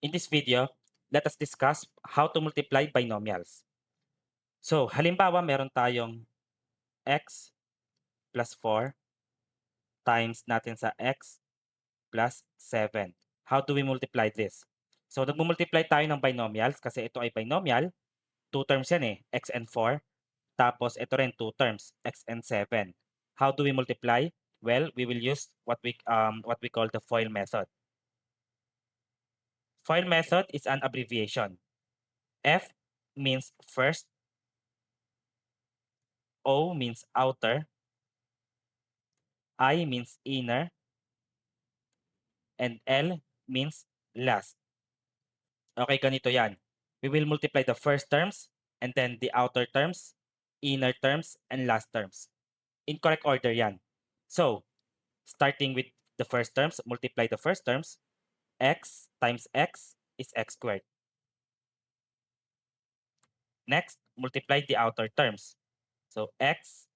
In this video, let us discuss how to multiply binomials. So, halimbawa meron tayong x plus 4 times natin sa x plus 7. How do we multiply this? So, nagmumultiply tayo ng binomials kasi ito ay binomial. 2 terms yan x and 4. Tapos ito rin 2 terms, x and 7. How do we multiply? Well, we will use what we call the FOIL method. FOIL method is an abbreviation. F means first, O means outer, I means inner, and L means last. Okay, ganito yan. We will multiply the first terms, and then the outer terms, inner terms, and last terms. In correct order yan. So, starting with the first terms, multiply the first terms. X times x is x squared. Next, multiply the outer terms. So, x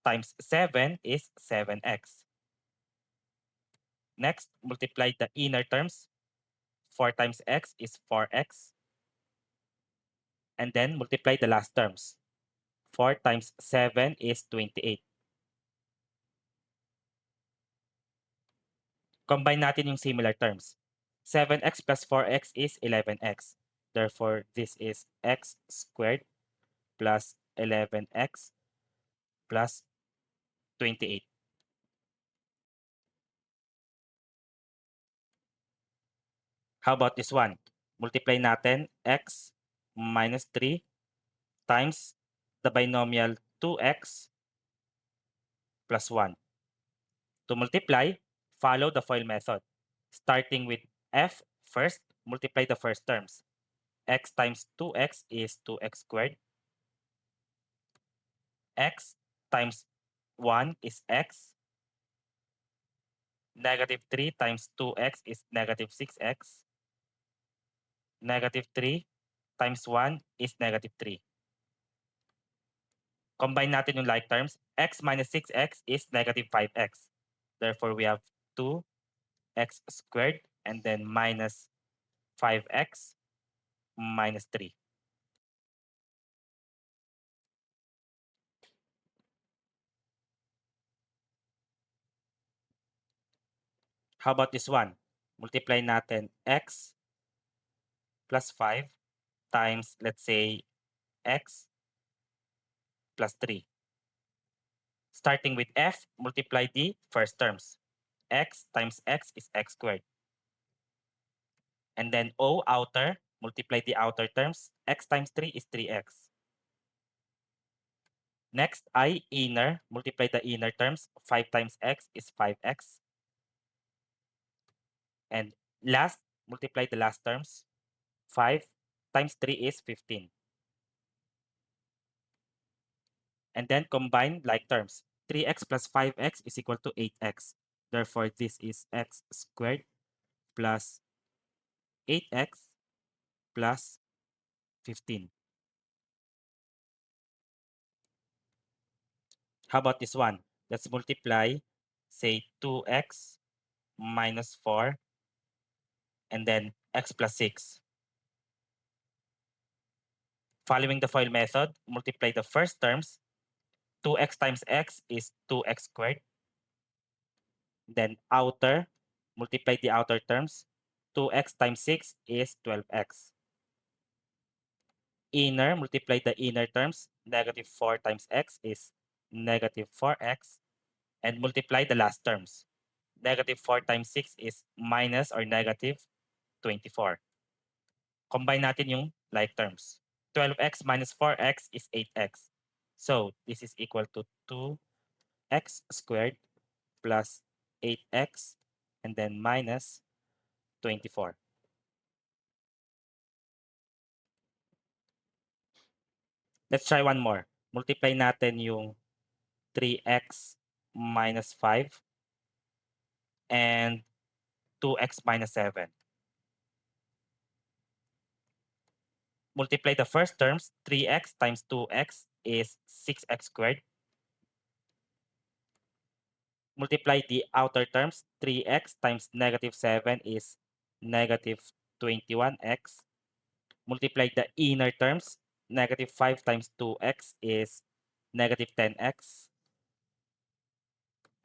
times 7 is 7x. Next, multiply the inner terms. 4 times x is 4x. And then multiply the last terms. 4 times 7 is 28. Combine natin yung similar terms. 7x plus 4x is 11x. Therefore, this is x squared plus 11x plus 28. How about this one? Multiply natin x minus 3 times the binomial 2x plus 1. To multiply, follow the FOIL method. Starting with f first, multiply the first terms. X times 2x is 2x squared. X times 1 is x. Negative 3 times 2x is negative 6x. Negative 3 times 1 is negative 3. Combine natin yung like terms. X minus 6x is negative 5x. Therefore, we have 2x squared and then minus 5x minus 3. How about this one? Multiply natin x plus 5 times, let's say, x plus 3. Starting with f, multiply the first terms. X times x is x squared. And then O, outer, multiply the outer terms. X times 3 is 3x. Next, I, inner, multiply the inner terms. 5 times x is 5x. And last, multiply the last terms. 5 times 3 is 15. And then combine like terms. 3x plus 5x is equal to 8x. Therefore, this is x squared plus 8x plus 15. How about this one? Let's multiply, say, 2x minus 4 and then x plus 6. Following the FOIL method, multiply the first terms. 2x times x is 2x squared. Then outer, multiply the outer terms. 2x times 6 is 12x. Inner, multiply the inner terms. Negative 4 times x is negative 4x. And multiply the last terms. Negative 4 times 6 is minus or negative 24. Combine natin yung like terms. 12x minus 4x is 8x. So this is equal to 2x squared plus 8x and then minus 24. Let's try one more. Multiply natin yung 3x minus 5 and 2x minus 7. Multiply the first terms. 3x times 2x is 6x squared. Multiply the outer terms. 3x times negative 7 is negative 21x, multiply the inner terms, negative 5 times 2x is negative 10x,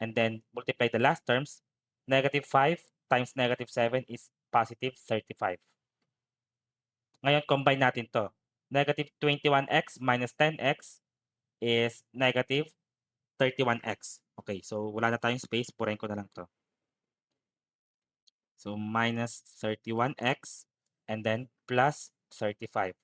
and then multiply the last terms, negative 5 times negative 7 is positive 35. Ngayon, combine natin to. Negative 21x minus 10x is negative 31x. Okay, so wala na tayong space, purahin ko na lang to. So minus 31x and then plus 35.